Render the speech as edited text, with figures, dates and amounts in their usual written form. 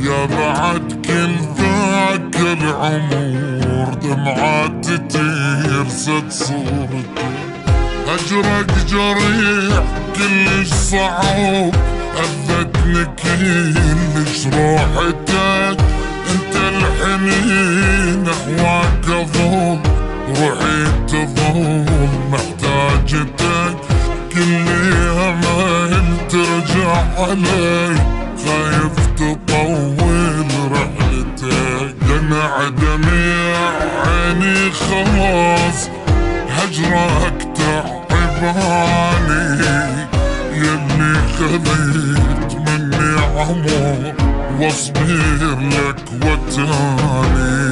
يا بعد كل ذاك العمر دمعات ترسد صورته. هجرك جريح كلش صعب، أذتني كلش روحتك. انت الحنين نحواك اظل، روحي تظل محتاجتك. كل امل ترجع علي، خايف تطول رحلتك. ينعدم يا عيني خلاص، هجرك تعباني. يلي خذيت مني عمر واصبر لك وتاني.